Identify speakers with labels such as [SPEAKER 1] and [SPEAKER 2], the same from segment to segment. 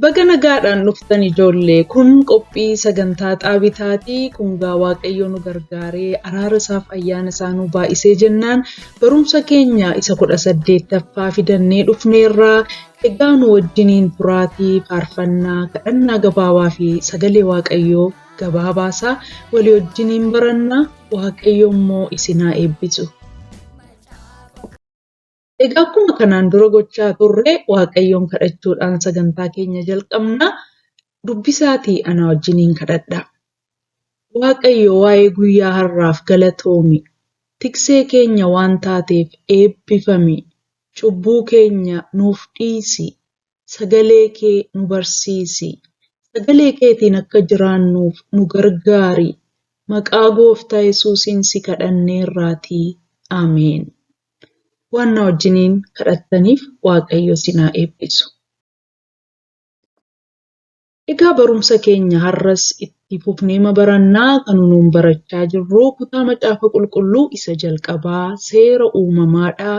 [SPEAKER 1] Baga nagaadhaan dhuftan ijoollee kun qophii sagantaa xaabitaatii kungaa waaqayyo nu gargaaree araara isaaf ayyaana isaa nu baay'isee jennaan barumsa keenya isa 18ffaa fidannee dhufneerraa egaa nu wajjiniin turaatii faarfannaa kadhannaa gabaabaa fi sagalee waaqayyoo gabaabaasaa walii wajjiniin barannaa waaqayyo immoo isinaa eebbisu. Egaa akkuma kanaan dura gochaa turre waaqayyoon kadhachuudhaan sagantaa keenya jalqabna dubbisaatii ana wajjiniin kadhadha. Waaqayyo waa'ee guyyaa har'aaf galatoomi. Tiksee keenya waan taateef eebbifami. Cubbuu keenya nuuf dhiisi. Sagalee kee nu barsiisi. Sagalee keetiin akka jiraannuuf nu gargaari. Maqaa Gooftaa Yesuusiin si kadhanneerraatii. Ameen. Waan wajjiniin kadhattaniif waaqayyo sinaa eebbisu. Egaa barumsa keenya har'as itti fufnee barannaa kan nuun barachaa jirru kutaa macaafa qulqulluu isa jalqabaa seera uumamaadha.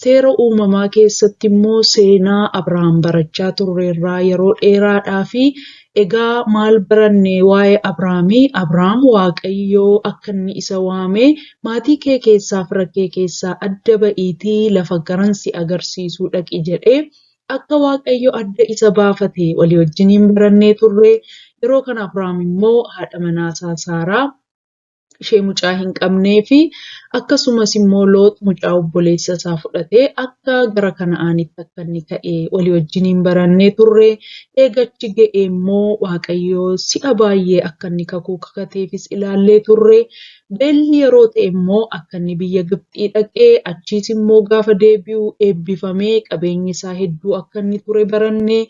[SPEAKER 1] Seera uumamaa keessatti immoo seenaa Abrahaam barachaa turreerraa yeroo dheeraadhaa fi egaa maal barannee waa'ee Abrahaamii? Abrahaam waaqayyoo akka inni isa waamee maatii kee keessaa fira kee keessaa adda ba'iitii lafa garansi agarsiisuu dhaqi jedhee akka waaqayyo adda isa baafate walii wajjiniin barannee turre. Yeroo kana Abrahaam immoo haadha manaasaa Saaraa ishee mucaa hin qabnee fi akkasumas immoo Loot mucaa obboleessa isaa fudhatee akka gara Kana'aanitti akka inni ka'e walii wajjiniin barannee turre. Eegachi ga'e immoo waaqayyo si'a baay'ee akka inni kakuu kakateefis ilaallee turre. Beelli yeroo ta'e immoo akka inni biyya Gibxii dhaqee achiis immoo gaafa deebi'u eebbifamee qabeenyi isaa hedduu akka inni ture barannee.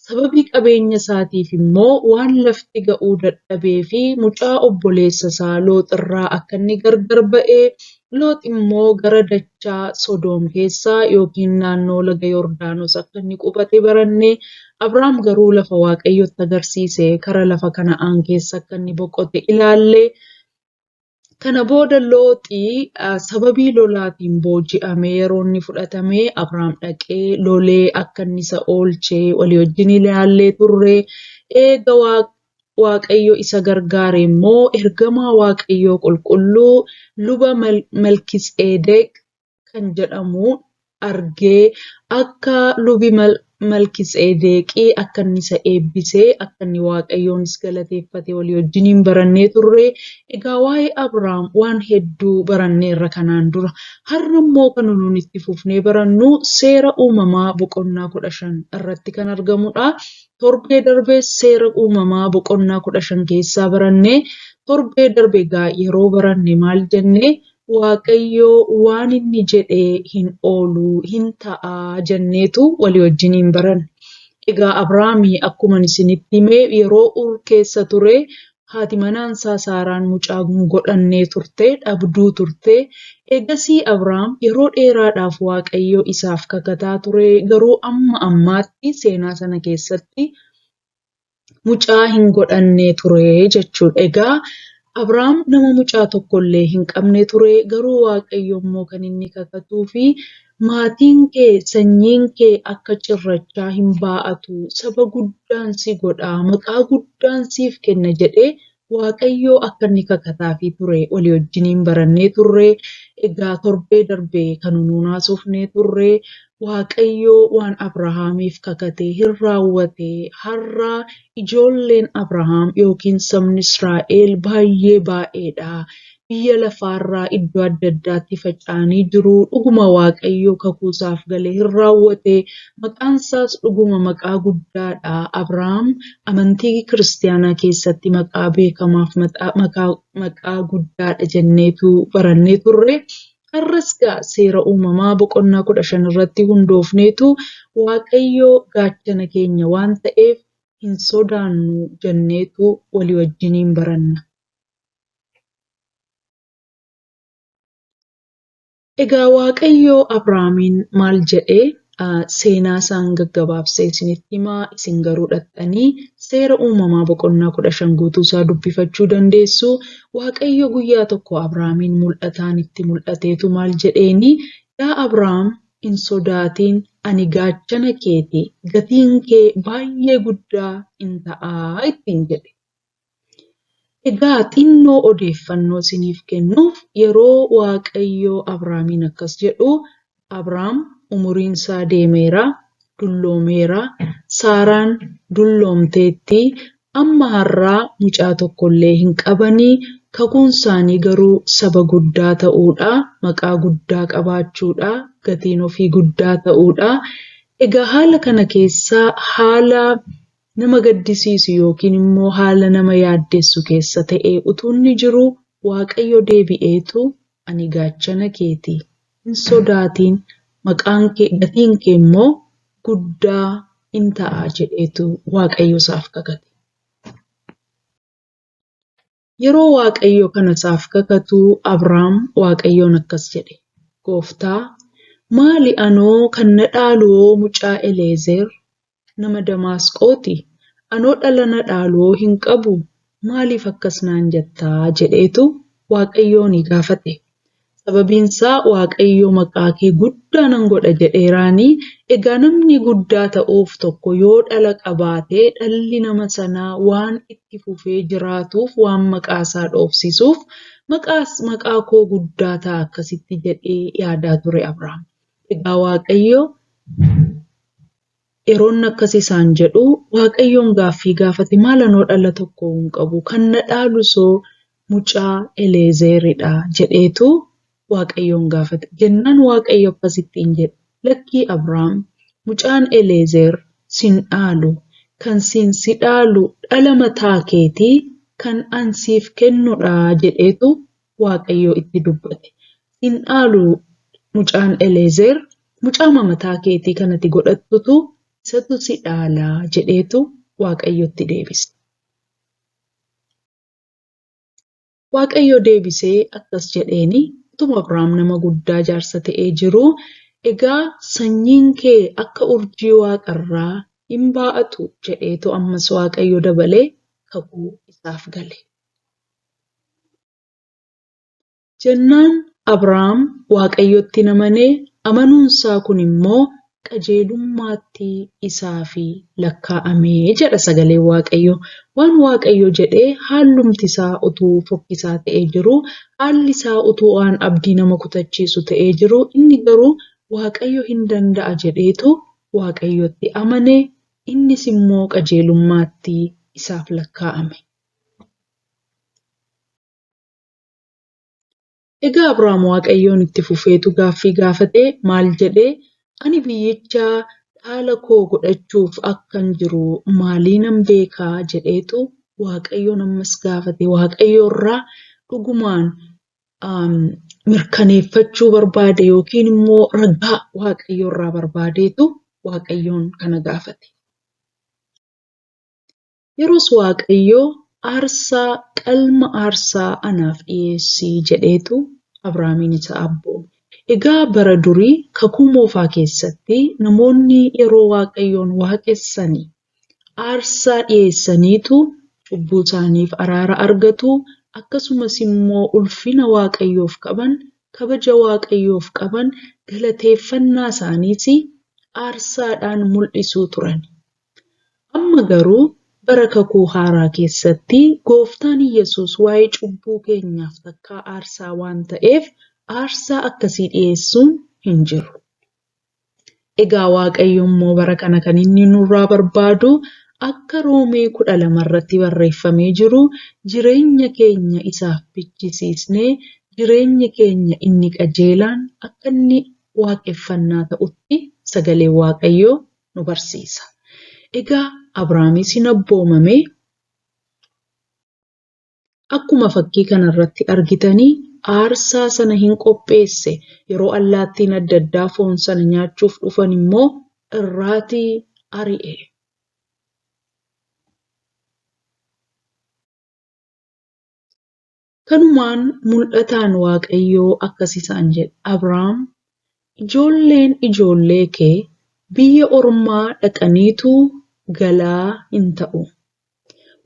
[SPEAKER 1] Sababii qabeenya isaatiif immoo waan lafti ga'uu dadhabee fi mucaa obboleessa isaa Loox irraa akka inni gargar ba'ee Loox immoo gara dachaa Sodoom keessaa yookiin naannoo laga Yordaanos akka inni qubate barannee. Abrahaam garuu lafa waaqayyotti agarsiise kara lafa Kana'aan keessa akka inni boqote ilaallee. Kana booda Looxii sababii lolaatiin booji'amee yeroo inni fudhatamee Abrahaam dhaqee lolee akka inni isa oolchee walii wajjin ilaallee turre. Eega waaqayyo isa gargaare immoo ergamaa waaqayyoo qulqulluu luba Malkiiseedeq kan jedhamu argee akka lubi Malkiiseedeqii akka inni isa eebbisee akka inni waaqayyoonis galateeffate walii wajjiniin barannee turre. Egaa waa'ee Abrahaam waan hedduu baranneerra kanaan dura. Har'a immoo kan nuun itti fufnee barannu seera uumamaa boqonnaa 15 irratti kan argamudha. Torbee darbee seera uumamaa boqonnaa 15 keessaa barannee torbee darbee egaa yeroo baranne maal jennee? Waaqayyo waan inni jedhee hin oolu hin ta'a jenneetu walii wajjiniin baranne. Egaa Abrahaamii akkuma isinitti himee yeroo Uur keessa ture haati manaasaa Saaraan mucaa godhannee turte dhabduu turte. Eegasii Abrahaam yeroo dheeraadhaaf waaqayyo isaaf kakataa ture garuu amma ammaatti seenaa sana keessatti mucaa hin godhannee ture jechuudha. Egaa Abrahaam nama mucaa tokkollee hin qabne ture garuu waaqayyo immoo kan inni kakatuu fi maatiin kee sanyiin kee akka cirrachaa hin baa'atu saba guddaan si godha maqaa guddaan siif kenna jedhee waaqayyo akka inni kakataafii ture walii wajjiniin barannee turre. Egaa torbee darbee kan nuun haasofnee turre waaqayyo waan Abrahaamiif kakatee hin raawwate. Har'a ijoolleen Abrahaam yookiin sabni Israa'el baay'eedha. Biyya lafaarraa iddoo adda addaatti faca'anii jiru. Dhuguma waaqayyo kakuusaaf galee hin raawwate. Maqaan isaas dhuguma maqaa guddaadha. Abrahaam amantii kiristaanaa keessatti maqaa beekamaaf maqaa guddaadha jenneetu barannee turre. Har'as seera uumamaa boqonnaa 15 irratti hundoofneetu waaqayyo gaachana keenya waan ta'eef hin sodaannu jenneetu walii wajjiniin baranna. Egaa waaqayyo Abrahaamiin maal jedhee seenaa isaan gaggabaabsee isinitti himaa isin garuu dhattanii seera uumamaa boqonnaa 15 guutuu isaa dubbifachuu dandeessu. Waaqayyo guyyaa tokko Abrahaamiin mul'ataan itti mul'ateetu maal jedheeni? Yaa Abrahaam hin sodaatin ani gaachana keeti gatiin kee baay'ee guddaa in ta'aa ittiin jedhe. Egaa xinnoo odeeffannoo isiniif kennuuf yeroo Waaqayyoo Abrahaamiin akkas jedhu Abrahaam umuriin isaa deemeera, dulloomeera, Saaraan dulloomteetti, amma har'aa mucaa tokkollee hin qabanii, kakuun isaanii garuu saba guddaa ta'uudha, maqaa guddaa qabaachuudha, gatiin ofii guddaa ta'uudha. Egaa haala kana keessaa haala nama gaddisiisu yookiin immoo haala nama yaaddessu keessa ta'ee utuu inni jiru Waaqayyo deebi'eetu ani gaachana keeti hin sodaatin maqaan kee gatiin kee immoo guddaa in ta'a jedheetu Waaqayyo isaaf kakate. Yeroo Waaqayyo kana isaaf kakatu Abrahaam Waaqayyoon akkas jedhe. Gooftaa maali anoo kan na dhaaloo mucaa Eleezer nama Damaasqooti? Anoo dhala na dhaaloo hin qabu maaliif akkas naan jettaa jedheetu Waaqayyoon gaafate. Sababiinsaa Waaqayyo maqaa kee guddaa nan godha jedheeraanii egaa namni guddaa ta'uuf tokko yoo dhala qabaatee dhalli nama sanaa waan itti fufee jiraatuuf waan maqaa isaa dhoofsisuuf maqaa koo guddaa ta'a akkasitti jedhee yaadaa ture Abrahaam. Egaa Waaqayyo yeroon akkas isaan jedhu Waaqayyoon gaaffii gaafate maal anoo dhala tokko hin qabu kan na dhaalu soo mucaa Eleezeridha jedheetu Waaqayyoon gaafate. Jennaan Waaqayyo akkasittiin jedhe lakkii Abrahaam mucaan Eleezer sin dhaalu kan si dhaalu dhala mataa keetii kan ansiif kennudha jedheetu Waaqayyo itti dubbate. Sin dhaalu mucaan Eleezer mucaa mataa keetii kanatti godhattutu isatu si dhaalaa jedheetu Waaqayyotti deebise. Waaqayyo deebisee akkas jedheeni utuma Abrahaam nama guddaa jaarsa ta'ee jiru egaa sanyiin kee akka urjii waaqarraa hin baa'atu jedheetu ammas Waaqayyo dabalee kakuu isaaf gale. Jennaan Abrahaam Waaqayyotti amanee amanuunsaa kun immoo qajeelummaatti isaafi lakkaa'amee jedha sagalee Waaqayyo. Waan Waaqayyo jedhee haallumti isaa utuu fokkisaa ta'ee jiru, haalli isaa utuu waan abdii nama kutachiisu ta'ee jiru, inni garuu Waaqayyo hin danda'a jedheetu Waaqayyotti amanee innis immoo qajeelummaatti isaaf lakkaa'ame. Egaa Abrahaam Waaqayyoon itti fufeetu gaaffii gaafatee maal jedhee ani biyyicha dhaala koo godhachuuf akkan jiru maaliinan beekaa jedheetu Waaqayyoon ammas gaafate. Waaqayyo irraa dhugumaan mirkaneeffachuu barbaade yookiin immoo ragaa Waaqayyo irraa barbaadeetu Waaqayyoon kana gaafate. Yeroos Waaqayyo qalma aarsaa anaaf dhiyeessii jedheetu Abrahaamiin isa abboome. Egaa bara durii kakuu moofaa keessatti namoonni yeroo Waaqayyoon waaqessanii aarsaa dhiyeessaniitu cubbuu isaaniif araara argatu akkasumas immoo ulfina Waaqayyoof qaban kabaja Waaqayyoof qaban galateeffannaa isaaniis aarsaadhaan mul'isuu turan. Amma garuu bara kakuu haaraa keessatti gooftaan Yesuus waa'ee cubbuu keenyaaf takkaa aarsaa waan ta'eef aarsaa akkasii dhiyeessuun hin jiru. Egaa Waaqayyo immoo bara kana kan inni nurraa barbaadu akka Roomee 12 irratti barreeffamee jiru jireenya keenya isaaf bichisiisnee jireenya keenya inni qajeelaan akka inni waaqeffannaa ta'utti sagalee Waaqayyoo nu barsiisa. Egaa Abrahaamis hin abboomame akkuma fakkii kanarratti argitanii aarsaa sana hin qopheesse yeroo allaattiin adda addaa foon sana nyaachuuf dhufan immoo irraatii ari'e. Kanumaan mul'ataan Waaqayyoo akkas isaan jedhe Abrahaam ijoolleen ijoollee kee biyya ormaa dhaqaniitu galaa hin ta'u.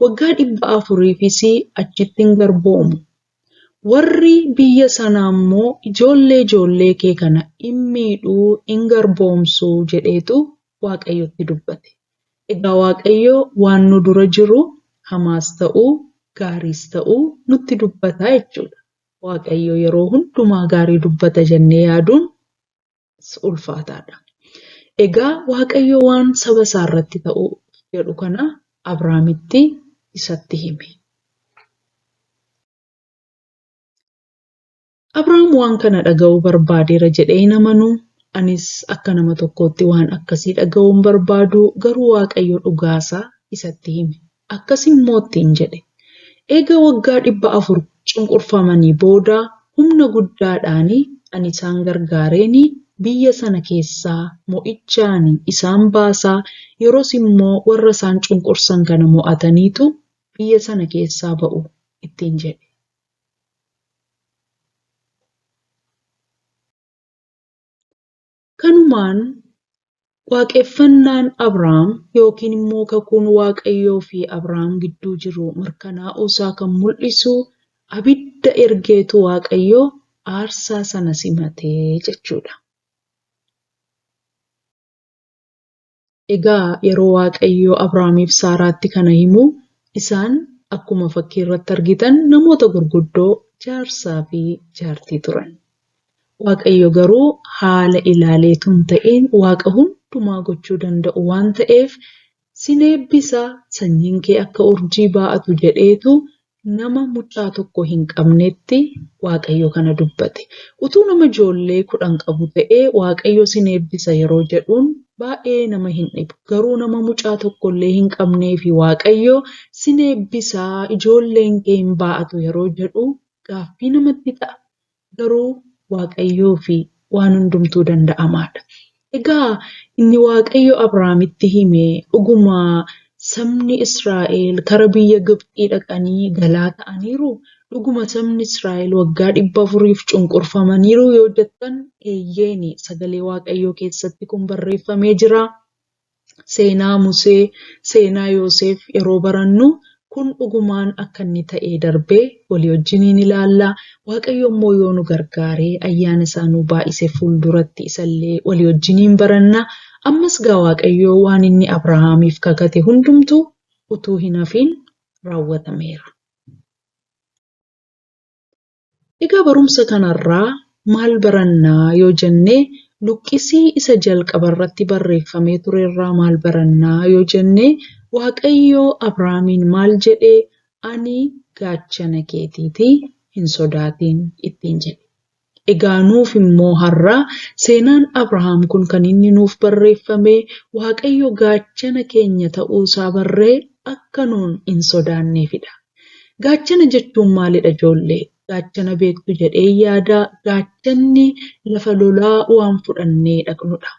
[SPEAKER 1] Waggaa 400 achitti hin garboomu. Warri biyya sanaa immoo ijoollee kee kana hin miidhuu, hin garboomsuu jedheetu Waaqayyotti dubbate. Egaa Waaqayyo waan nu dura jiru hamaas ta'uu, gaariis ta'uu nutti dubbata jechuudha. Waaqayyo yeroo hundumaa gaarii dubbata jennee yaaduun ulfaataadha. Egaa Waaqayyo waan saba isaa irratti ta'uu jedhu kana Abrahaamitti isatti hime. Abrahaam waan kana dhaga'uu barbaadeera jedhee hin amanuu. Anis akka nama tokkootti waan akkasii dhaga'uu hin barbaadu, garuu Waaqayyo dhugaasaa isatti hime. Akkas immoo ittiin jedhe. Eega waggaa 400 cunqurfamanii booda humna guddaadhaan ani isaan gargaareen biyya sana keessaa mo'ichaan isaan baasaa, yeroos immoo warra isaan cunqursan kana mo'ataniitu biyya sana keessaa ba'u ittiin jedhe. Kanumaan waaqeffannaan Abrahaam yookiin immoo kakuun Waaqayyoo fi Abrahaam gidduu jiru mirkanaa'uu isaa kan mul'isu abidda ergeetu Waaqayyoo aarsaa sana simatee jechuudha. Egaa yeroo Waaqayyoo Abrahaamiif Saaraatti kana himu, isaan akkuma fakkii irratti argitan namoota gurguddoo jaarsaa fi jaartii turan. Waaqayyo garuu haala ilaaleetu hin ta'in Waaqa hundumaa gochuu danda'u waan ta'eef sin eebbisaa, sanyiin kee akka urjii baa'atu jedheetu nama mucaa tokko hin qabnetti Waaqayyo kana dubbate. Utuu nama ijoollee 10 qabu ta'ee Waaqayyo sin eebbisa yeroo jedhuun baay'ee nama hin dhibu. Garuu nama mucaa tokkollee hin qabnee fi Waaqayyo sin eebbisaa, ijoolleen kee hin baa'atu yeroo jedhu gaaffii namatti ta'a. Garuu Waaqayyoo fi waan hundumtuu danda'amaadha. Egaa inni Waaqayyo Abrahaamitti hime dhuguma sabni Israa'el kara biyya Gibxii dhaqanii galaa ta'aniiru. Dhuguma sabni Israa'el waggaa 400 cunqurfamaniiru yoo jettan eeyyeeni sagalee Waaqayyoo keessatti kun barreeffamee jira. Seenaa Musee, seenaa Yoosef yeroo barannu kun dhugumaan akka inni ta'ee darbee walii wajjiniin ilaalla. Waaqayyo immoo yoo nu gargaaree ayyaana isaa nu baay'ise fuulduratti isallee walii wajjiniin baranna. Ammas gaa Waaqayyo waan inni Abrahaamiif kakate hundumtu utuu hin hafiin raawwatameera. Egaa barumsa kanarraa maal barannaa yoo jennee luqqisii isa jalqaba irratti barreeffamee ture irraa maal barannaa yoo jennee Waaqayyo Abrahaamiin maal jedhee ani gaachana keetiiti hin sodaatin ittiin jedhe. Egaa nuuf immoo har'a seenaan Abrahaam kun kan inni nuuf barreeffame Waaqayyo gaachana keenya ta'uusaa barree akka nuun hin sodaanneefidha. Gaachana jechuun maalidha ijoollee? Gaachana beektu jedhee yaada. Gaachanni lafa lolaa waan fudhannee dhaqnudha.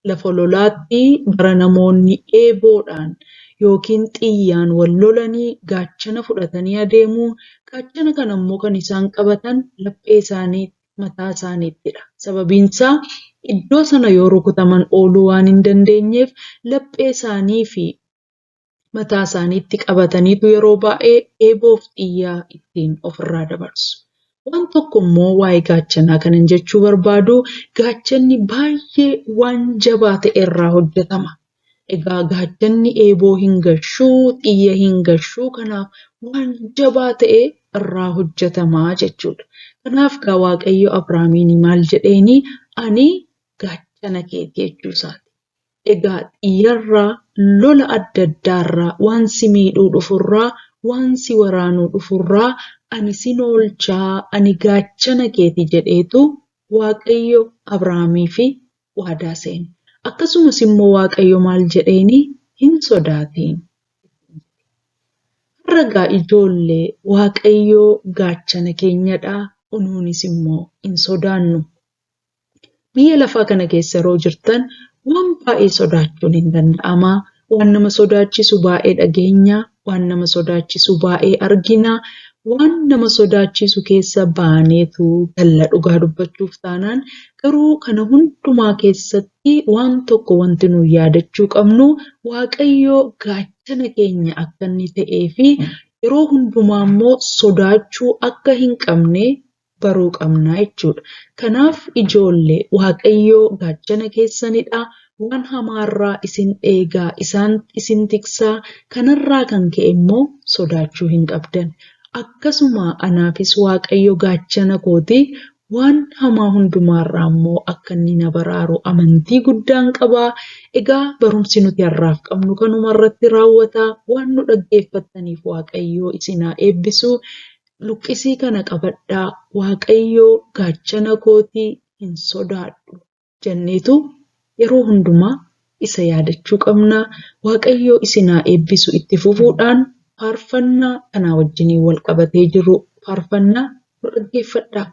[SPEAKER 1] Lafa lolaatti bara namoonni eeboodhaan yookiin xiyyaan wal lolanii gaachana fudhatanii adeemu. Gaachana kana immoo kan isaan qabatan laphee isaanii, mataa isaaniittidha. Sababiinsaa iddoo sana yoo rukutaman ooluu waan hin dandeenyeef laphee isaanii fi mataa isaaniitti qabataniitu yeroo baay'ee eeboof xiyyaa ittiin ofirraa dabarsu. Waan tokko immoo waa'ee gaachanaa kanan jechuu barbaadu gaachanni baay'ee waan jabaa ta'e irraa hojjetama. Egaa gaachanni eeboo hin gashuu, xiyya hin gashuu, kanaaf waan jabaa ta'e irraa hojjetamaa jechuudha. Kanaaf gaa Waaqayyo Abrahaamiin maal jedheeni ani gaachana keeti jechuusaati. Egaa xiyyarraa, lola adda addaarraa, waan si miidhuu dhufurraa, waan si waraanuu dhufurraa ani sin oolchaa, ani gaachana keeti jedheetu Waaqayyo Abrahaamiif waadaa seene. Akkasumas immoo Waaqayyo maal jedheeni hin sodaatin. Har'a gaa ijoollee Waaqayyo gaachana keenyadha. Nuunis immoo hin sodaannu. Biyya lafaa kana keessa yeroo jirtan waan baay'ee sodaachuun hin danda'ama. Waan nama sodaachisu baay'ee dhageenya, waan nama sodaachisu baay'ee argina, waan nama sodaachisu keessa baaneetu galla dhugaa dubbachuuf taanaan. Garuu kana hundumaa keessatti waan tokko wanti nu yaadachuu qabnu Waaqayyo gaachana keenya akka inni ta'ee fi yeroo hundumaa immoo sodaachuu akka hin qabne baruu qabna jechuudha. Kanaaf ijoollee Waaqayyoo gaachana keessanidha. Waan hamaarraa isin eegaa, isin tiksaa, kanarraa kan ka'e immoo sodaachuu hin qabdan. Akkasuma anaafis Waaqayyo gaachana kooti. Waan hamaa hundumaarraa immoo akka inni na baraaru amantii guddaan qaba. Egaa barumsi nuti har'aaf qabnu kanuma irratti raawwata. Waan nu dhaggeeffattaniif Waaqayyo isin haa eebbisu. Luqqisii kana qabadhaa. Waaqayyo gaachana kooti, hin sodaadhu jenneetu yeroo hundumaa isa yaadachuu qabna. Waaqayyo isin haa eebbisu. Itti fufuudhaan faarfannaa kanaa wajjiniin wal qabatee jiru faarfannaa nu dhaggeeffadhaa.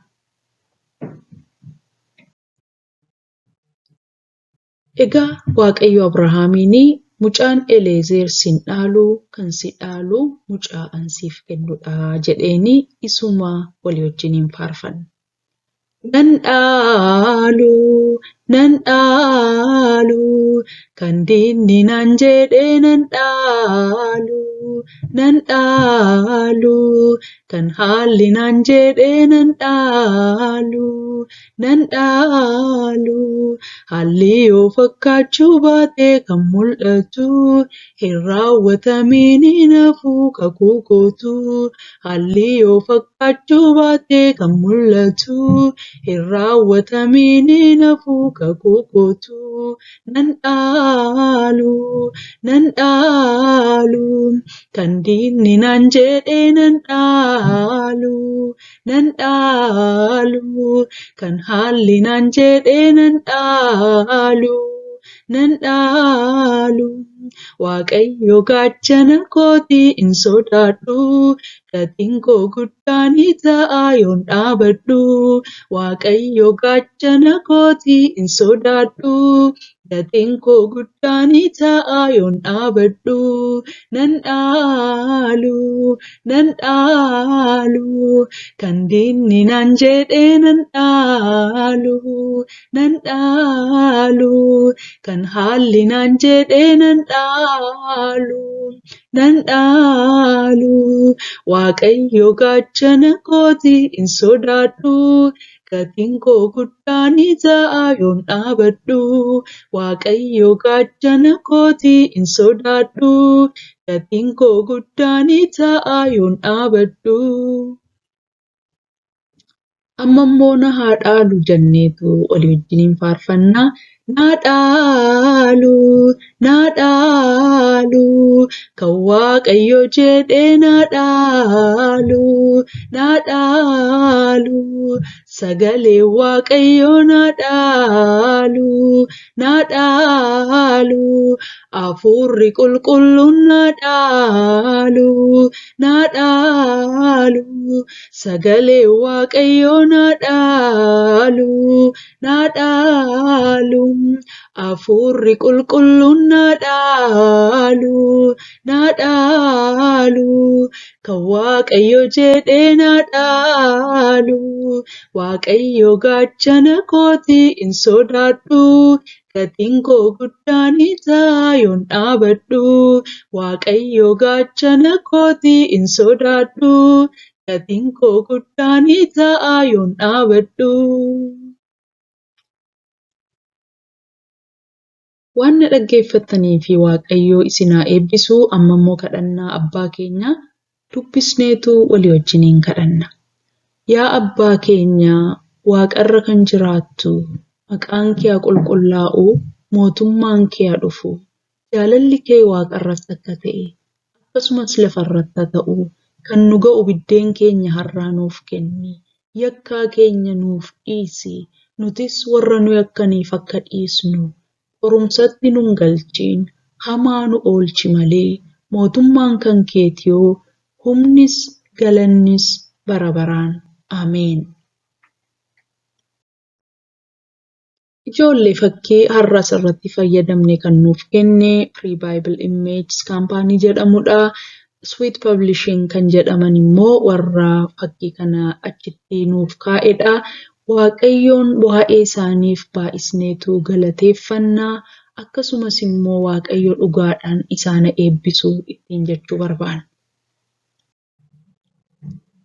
[SPEAKER 1] Egaa Waaqayyo Abrahaamiin mucaan Eleezer sin dhaalu, kan si dhaalu mucaa ansiif kennudha jedheeni isuma walii wajjiniin faarfanna. Nan dhaalu kan diinni naan jedhee nan dhaalu kan haalli naan jedhee nan dhaalu haalli yoo fakkaachuu baate kan mul'atu hin raawwatamiin nafuu kakuu kootu haalli yoo fakkaachuu baate kan mul'atu hin raawwatamiin nafuu kakuu kootu nan dhaalu kan diinni naan jedhee nan dhaalu kan haalli naan jedhee nan dhaalu Waaqayyo gaachana kooti hin sodaadhu gatiin koo guddaan ta'a yoon dhaabadhu Waaqayyo gaachana kooti hin sodaadhu gatiin koo guddaan ta'a yoon dhaabadhu nan dhaalu kan diinni naan jedhee nan dhaalu kan haalli naan jedhee nan dhaalu Waaqayyo gaachana kooti hin sodaadhu gatiin koo guddaan ta'a yoon dhaabadhu Waaqayyo gaachana kooti hin sodaadhu gatiin koo guddaan ta'a yoon dhaabadhu. Amma immoo na haa dhaalu jenneetu walii wajjiniin faarfannaa. Na dhaalu kan Waaqayyo jedhee na dhaalu sagalee Waaqayyo na dhaalu hafuurri qulqulluun na dhaalu sagalee Waaqayyo na dhaalu hafuurri qulqulluun na dhaalu kan Waaqayyo jedhee na dhaalu Waaqayyo gaachana kooti hin sodaadhu gatiin koo guddaan ta'a yoon dhaabadhu Waaqayyo gaachana kooti hin sodaadhu gatiin koo guddaan ta'a yoon dhaabadhu. Waan na dhaggeeffattanii fi Waaqayyo isin haa eebbisu. Amma immoo kadhannaa abbaa keenya dubbisneetu walii wajjiniin kadhanna. Yaa abbaa keenya waaqarra kan jiraattu, maqaan kee haa qulqullaa'u, mootummaan kee haa dhufu, jaalalli kee waaqarratti akka ta'e akkasumas lafarratti haa ta'u, kan nu ga'u biddeen keenya har'aa nuuf kenni, yakkaa keenya nuuf dhiisi, nutis warra nu yakkaniif akka dhiisnu. Qorumsatti nun galchiin hamaa nu oolchi malee mootummaan kan keetiyoo humnis galannis bara baraan. Ameen. Ijoollee fakkii har'a asirratti fayyadamne kan nuuf kenne Free Bible Images kaampaanii jedhamudha. Sweet Publishing kan jedhaman immoo warra fakkii kana achitti nuuf kaa'edha. Waaqayyoon waa'ee isaaniif baay'isneetu galateeffannaa akkasumas immoo Waaqayyo dhugaadhaan isaan eebbisuu ittiin jechuu barbaanna.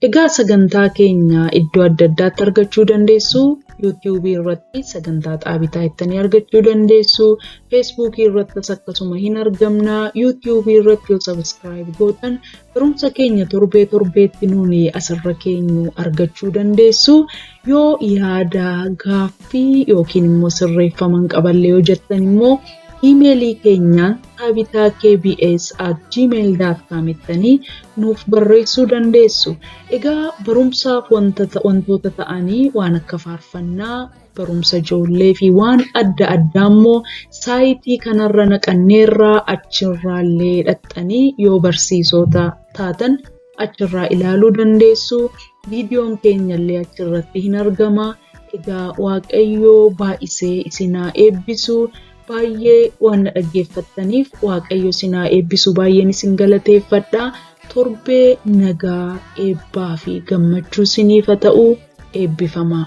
[SPEAKER 1] Egaa sagantaa keenya iddoo adda addaatti argachuu dandeessu. YouTube irratti sagantaa xaabitaa ittanii argachuu dandeessu. Facebook irrattis akkasuma hin argamna. YouTube irratti yoo subscribe gootan barumsa keenya torbeetti nuuni asirra keenyu argachuu dandeessu. Yoo yaada gaaffii yookiin immoo sirreeffaman qaballee yoo jettan immoo emailii keenya tabitakbs@gmail.com ittanii nuuf barreessuu dandeessu. Egaa barumsaaf wantoota ta'anii waan akka faarfannaa, barumsa ijoollee fi waan adda addaa immoo saayitii kanarra naqanneerraa achirraallee dhaxxanii yoo barsiisota taatan achirraa ilaaluu dandeessu. Viidiyoon keenyallee achirratti hin argama. Egaa Waaqayyoo baay'isee isinaa eebbisu. Baay'ee waan dhaggeeffattaniif Waaqayyo isinaa eebbisu baay'een isin galateeffadha. Torbee nagaa eebbaa fi gammachuu isiniif haa ta'u. Eebbifamaa.